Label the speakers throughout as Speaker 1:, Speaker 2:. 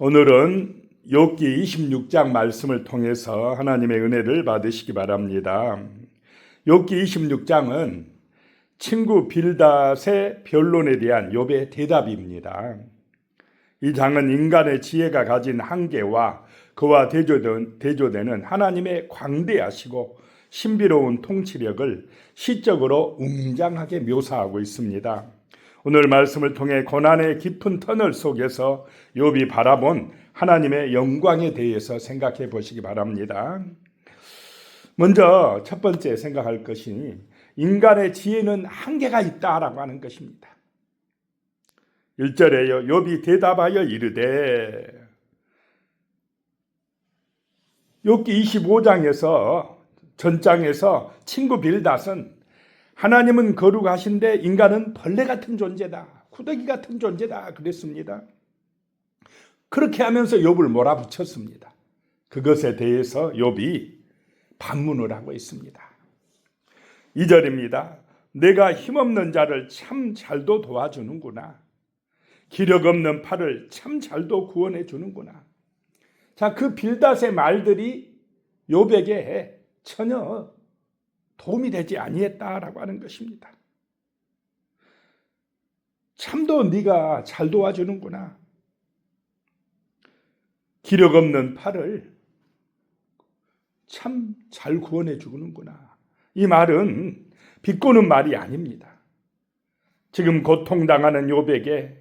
Speaker 1: 오늘은 욥기 26장 말씀을 통해서 하나님의 은혜를 받으시기 바랍니다. 욥기 26장은 친구 빌닷의 변론에 대한 욥의 대답입니다. 이 장은 인간의 지혜가 가진 한계와 그와 대조되는 하나님의 광대하시고 신비로운 통치력을 시적으로 웅장하게 묘사하고 있습니다. 오늘 말씀을 통해 고난의 깊은 터널 속에서 욥이 바라본 하나님의 영광에 대해서 생각해 보시기 바랍니다. 먼저 첫 번째 생각할 것이 인간의 지혜는 한계가 있다라고 하는 것입니다. 1절에요. 욥이 대답하여 이르되, 욥기 25장에서 전장에서 친구 빌닷은 하나님은 거룩하신데 인간은 벌레 같은 존재다, 구더기 같은 존재다 그랬습니다. 그렇게 하면서 욥을 몰아붙였습니다. 그것에 대해서 욥이 반문을 하고 있습니다. 2절입니다. 내가 힘없는 자를 참 잘도 도와주는구나. 기력 없는 팔을 참 잘도 구원해 주는구나. 자, 그 빌닷의 말들이 욥에게 전혀 도움이 되지 아니했다라고 하는 것입니다. 참도 네가 잘 도와주는구나. 기력 없는 팔을 참 잘 구원해 주는구나. 이 말은 비꼬는 말이 아닙니다. 지금 고통당하는 욥에게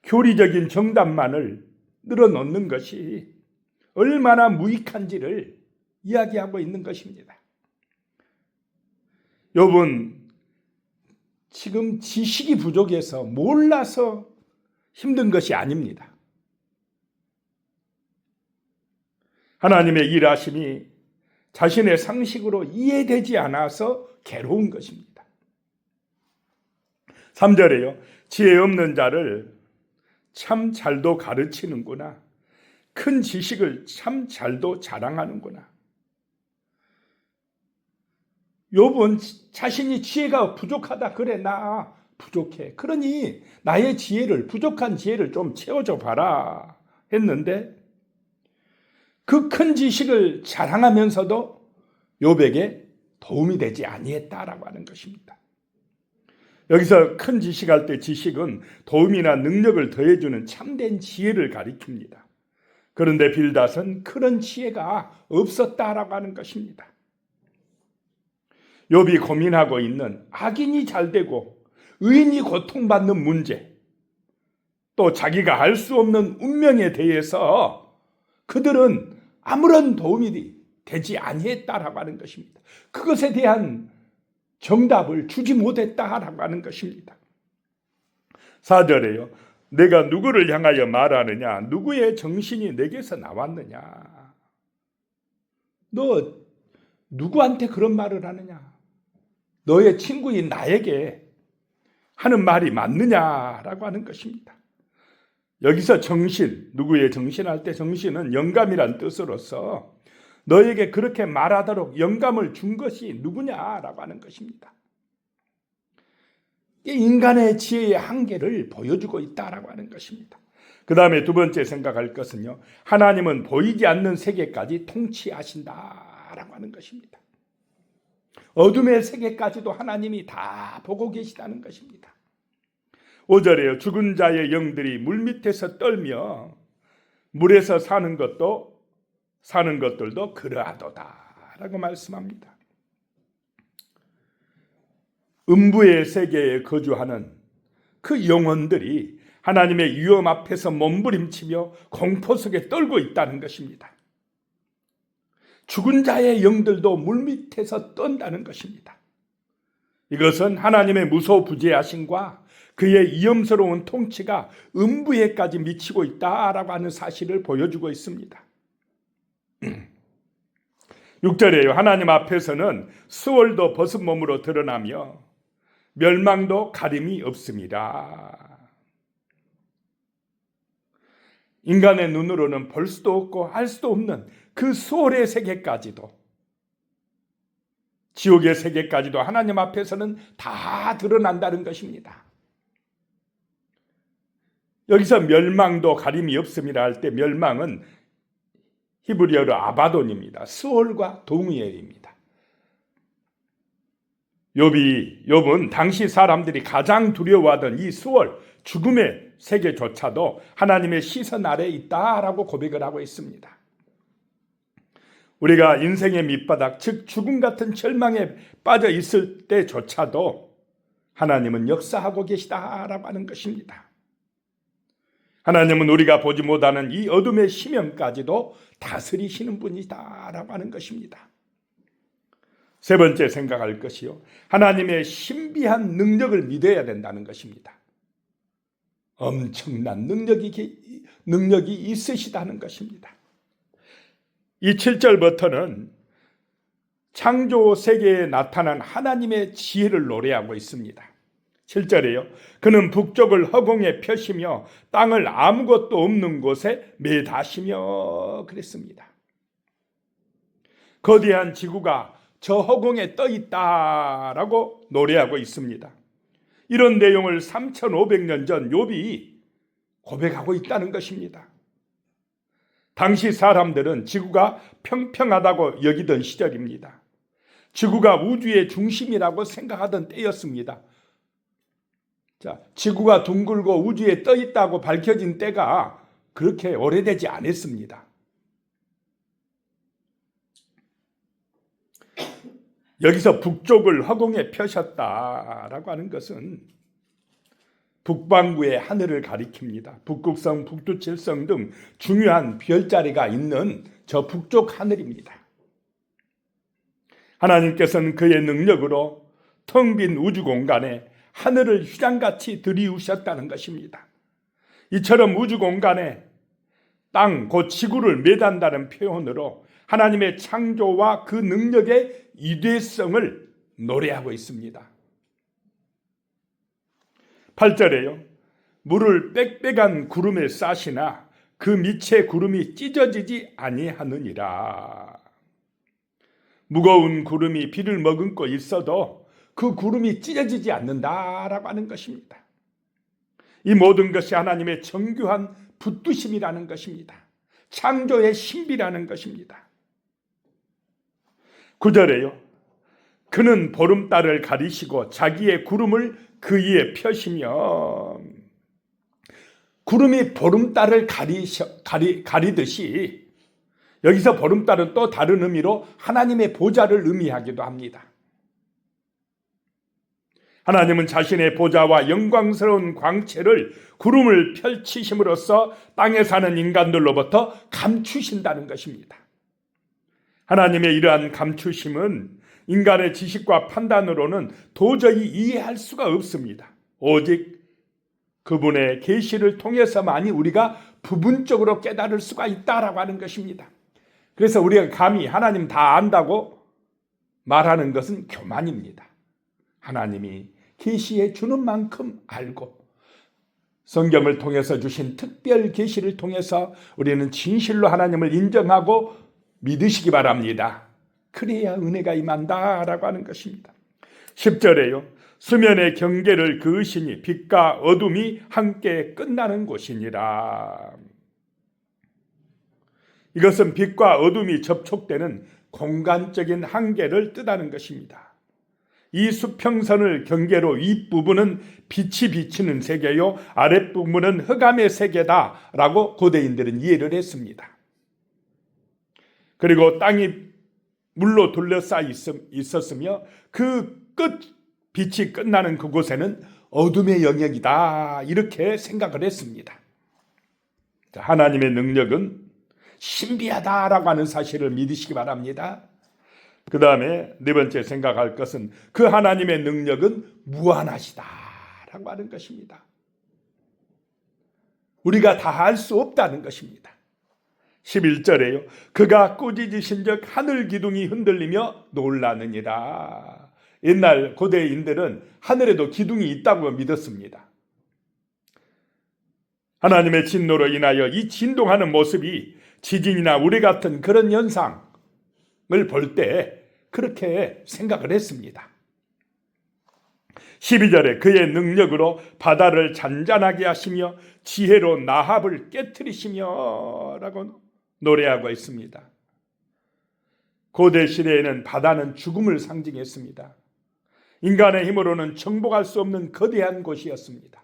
Speaker 1: 교리적인 정답만을 늘어놓는 것이 얼마나 무익한지를 이야기하고 있는 것입니다. 욥은 지금 지식이 부족해서 몰라서 힘든 것이 아닙니다. 하나님의 일하심이 자신의 상식으로 이해되지 않아서 괴로운 것입니다. 3절에요. 지혜 없는 자를 참 잘도 가르치는구나. 큰 지식을 참 잘도 자랑하는구나. 욥은 자신이 지혜가 부족하다. 그래, 나 부족해. 그러니 나의 지혜를, 부족한 지혜를 좀 채워줘 봐라 했는데 그 큰 지식을 자랑하면서도 욥에게 도움이 되지 아니했다라고 하는 것입니다. 여기서 큰 지식할 때 지식은 도움이나 능력을 더해주는 참된 지혜를 가리킵니다. 그런데 빌닷은 그런 지혜가 없었다라고 하는 것입니다. 욥이 고민하고 있는 악인이 잘되고 의인이 고통받는 문제, 또 자기가 알 수 없는 운명에 대해서 그들은 아무런 도움이 되지 아니했다라고 하는 것입니다. 그것에 대한 정답을 주지 못했다라고 하는 것입니다. 4절에요. 내가 누구를 향하여 말하느냐? 누구의 정신이 내게서 나왔느냐? 너 누구한테 그런 말을 하느냐? 너의 친구인 나에게 하는 말이 맞느냐라고 하는 것입니다. 여기서 정신, 누구의 정신할 때 정신은 영감이란 뜻으로서 너에게 그렇게 말하도록 영감을 준 것이 누구냐라고 하는 것입니다. 인간의 지혜의 한계를 보여주고 있다라고 하는 것입니다. 그 다음에 두 번째 생각할 것은요. 하나님은 보이지 않는 세계까지 통치하신다라고 하는 것입니다. 어둠의 세계까지도 하나님이 다 보고 계시다는 것입니다. 5절에요. 죽은 자의 영들이 물밑에서 떨며 물에서 사는 것들도 그러하도다 라고 말씀합니다. 음부의 세계에 거주하는 그 영혼들이 하나님의 위험 앞에서 몸부림치며 공포 속에 떨고 있다는 것입니다. 죽은 자의 영들도 물밑에서 떤다는 것입니다. 이것은 하나님의 무소부재하심과 그의 위험스러운 통치가 음부에까지 미치고 있다라고 하는 사실을 보여주고 있습니다. 6절에요. 하나님 앞에서는 수월도 벗은 몸으로 드러나며 멸망도 가림이 없습니다. 인간의 눈으로는 볼 수도 없고 알 수도 없는 그 수월의 세계까지도, 지옥의 세계까지도 하나님 앞에서는 다 드러난다는 것입니다. 여기서 멸망도 가림이 없음이라 할 때 멸망은 히브리어로 아바돈입니다. 스올과 동의어입니다. 욥은 당시 사람들이 가장 두려워하던 이 스올, 죽음의 세계조차도 하나님의 시선 아래에 있다라고 고백을 하고 있습니다. 우리가 인생의 밑바닥, 즉 죽음 같은 절망에 빠져 있을 때조차도 하나님은 역사하고 계시다라고 하는 것입니다. 하나님은 우리가 보지 못하는 이 어둠의 심연까지도 다스리시는 분이다라고 하는 것입니다. 세 번째 생각할 것이요, 하나님의 신비한 능력을 믿어야 된다는 것입니다. 엄청난 능력이 있으시다는 것입니다. 이 7절부터는 창조 세계에 나타난 하나님의 지혜를 노래하고 있습니다. 7절에요. 그는 북쪽을 허공에 펴시며 땅을 아무것도 없는 곳에 매다시며 그랬습니다. 거대한 지구가 저 허공에 떠 있다라고 노래하고 있습니다. 이런 내용을 3500년 전 욥이 고백하고 있다는 것입니다. 당시 사람들은 지구가 평평하다고 여기던 시절입니다. 지구가 우주의 중심이라고 생각하던 때였습니다. 자, 지구가 둥글고 우주에 떠 있다고 밝혀진 때가 그렇게 오래되지 않았습니다. 여기서 북쪽을 허공에 펴셨다라고 하는 것은 북반구의 하늘을 가리킵니다. 북극성, 북두칠성 등 중요한 별자리가 있는 저 북쪽 하늘입니다. 하나님께서는 그의 능력으로 텅 빈 우주 공간에 하늘을 휘장같이 들이우셨다는 것입니다. 이처럼 우주 공간에 땅, 곧 지구를 매단다는 표현으로 하나님의 창조와 그 능력의 이대성을 노래하고 있습니다. 8절에요. 물을 빽빽한 구름에 싸시나 그 밑에 구름이 찢어지지 아니하느니라. 무거운 구름이 비를 머금고 있어도 그 구름이 찢어지지 않는다라고 하는 것입니다. 이 모든 것이 하나님의 정교한 붙드심이라는 것입니다. 창조의 신비라는 것입니다. 9절에요. 그는 보름달을 가리시고 자기의 구름을 그 위에 펴시며, 구름이 보름달을 가리듯이 여기서 보름달은 또 다른 의미로 하나님의 보좌를 의미하기도 합니다. 하나님은 자신의 보좌와 영광스러운 광채를 구름을 펼치심으로써 땅에 사는 인간들로부터 감추신다는 것입니다. 하나님의 이러한 감추심은 인간의 지식과 판단으로는 도저히 이해할 수가 없습니다. 오직 그분의 계시를 통해서만이 우리가 부분적으로 깨달을 수가 있다라고 하는 것입니다. 그래서 우리가 감히 하나님 다 안다고 말하는 것은 교만입니다. 하나님이 계시해 주는 만큼 알고 성경을 통해서 주신 특별 계시를 통해서 우리는 진실로 하나님을 인정하고 믿으시기 바랍니다. 그래야 은혜가 임한다라고 하는 것입니다. 10절에요. 수면의 경계를 그으시니 빛과 어둠이 함께 끝나는 곳이니라. 이것은 빛과 어둠이 접촉되는 공간적인 한계를 뜻하는 것입니다. 이 수평선을 경계로 윗부분은 빛이 비치는 세계요, 아랫부분은 흑암의 세계다라고 고대인들은 이해를 했습니다. 그리고 땅이 물로 둘러싸여 있었으며 그 빛이 끝나는 그곳에는 어둠의 영역이다, 이렇게 생각을 했습니다. 하나님의 능력은 신비하다라고 하는 사실을 믿으시기 바랍니다. 그 다음에 네 번째 생각할 것은 그 하나님의 능력은 무한하시다라고 하는 것입니다. 우리가 다 할 수 없다는 것입니다. 11절에요. 그가 꾸짖으신즉 하늘 기둥이 흔들리며 놀라느니라. 옛날 고대인들은 하늘에도 기둥이 있다고 믿었습니다. 하나님의 진노로 인하여 이 진동하는 모습이 지진이나 우리 같은 그런 현상을 볼 때 그렇게 생각을 했습니다. 12절에 그의 능력으로 바다를 잔잔하게 하시며 지혜로 나합을 깨트리시며 라고 노래하고 있습니다. 고대 시대에는 바다는 죽음을 상징했습니다. 인간의 힘으로는 정복할 수 없는 거대한 곳이었습니다.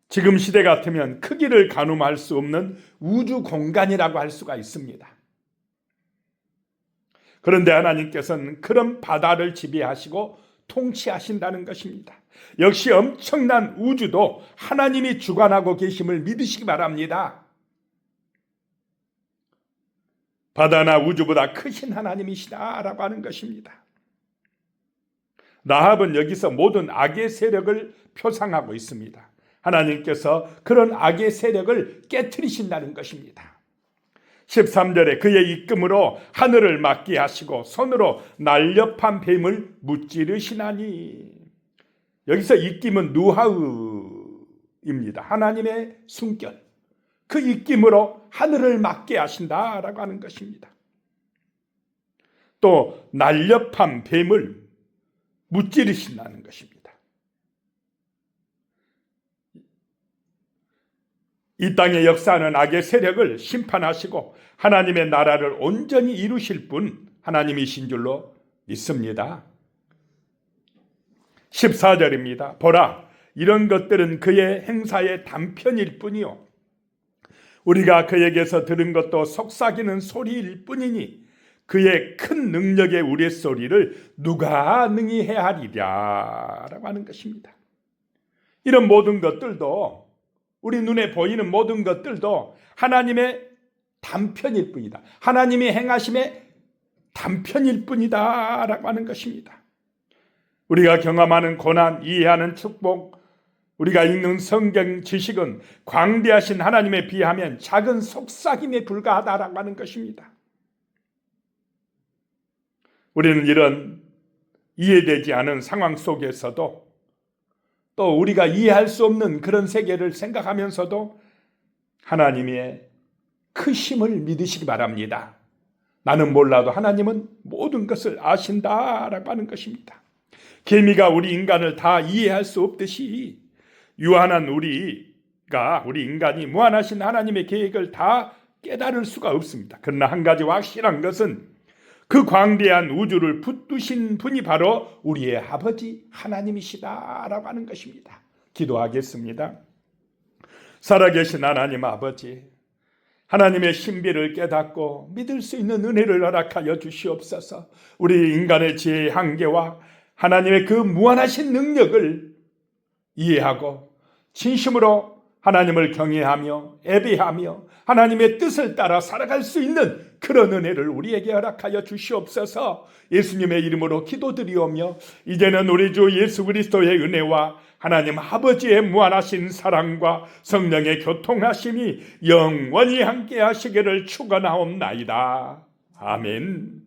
Speaker 1: 지금 시대 같으면 크기를 가늠할 수 없는 우주 공간이라고 할 수가 있습니다. 그런데 하나님께서는 그런 바다를 지배하시고 통치하신다는 것입니다. 역시 엄청난 우주도 하나님이 주관하고 계심을 믿으시기 바랍니다. 바다나 우주보다 크신 하나님이시다라고 하는 것입니다. 나합은 여기서 모든 악의 세력을 표상하고 있습니다. 하나님께서 그런 악의 세력을 깨트리신다는 것입니다. 13절에 그의 입김으로 하늘을 막게 하시고 손으로 날렵한 뱀을 무찌르시나니, 여기서 입김은 누하우입니다. 하나님의 숨결, 그 입김으로 하늘을 막게 하신다라고 하는 것입니다. 또 날렵한 뱀을 무찌르신다는 것입니다. 이 땅에 역사하는 악의 세력을 심판하시고 하나님의 나라를 온전히 이루실 분 하나님이신 줄로 믿습니다. 14절입니다. 보라, 이런 것들은 그의 행사의 단편일 뿐이요 우리가 그에게서 들은 것도 속삭이는 소리일 뿐이니 그의 큰 능력의 우레소리를 누가 능히 헤아리랴 라고 하는 것입니다. 이런 모든 것들도, 우리 눈에 보이는 모든 것들도 하나님의 단편일 뿐이다, 하나님이 행하심의 단편일 뿐이다 라고 하는 것입니다. 우리가 경험하는 고난, 이해하는 축복, 우리가 읽는 성경 지식은 광대하신 하나님에 비하면 작은 속삭임에 불과하다라고 하는 것입니다. 우리는 이런 이해되지 않은 상황 속에서도, 또 우리가 이해할 수 없는 그런 세계를 생각하면서도 하나님의 크심을 믿으시기 바랍니다. 나는 몰라도 하나님은 모든 것을 아신다라고 하는 것입니다. 개미가 우리 인간을 다 이해할 수 없듯이 유한한 우리 인간이 무한하신 하나님의 계획을 다 깨달을 수가 없습니다. 그러나 한 가지 확실한 것은 그 광대한 우주를 붙드신 분이 바로 우리의 아버지 하나님이시다라고 하는 것입니다. 기도하겠습니다. 살아계신 하나님 아버지, 하나님의 신비를 깨닫고 믿을 수 있는 은혜를 허락하여 주시옵소서. 우리 인간의 지혜의 한계와 하나님의 그 무한하신 능력을 이해하고 진심으로 하나님을 경외하며 예배하며 하나님의 뜻을 따라 살아갈 수 있는 그런 은혜를 우리에게 허락하여 주시옵소서. 예수님의 이름으로 기도드리오며 이제는 우리 주 예수 그리스도의 은혜와 하나님 아버지의 무한하신 사랑과 성령의 교통하심이 영원히 함께 하시기를 축원하옵나이다. 아멘.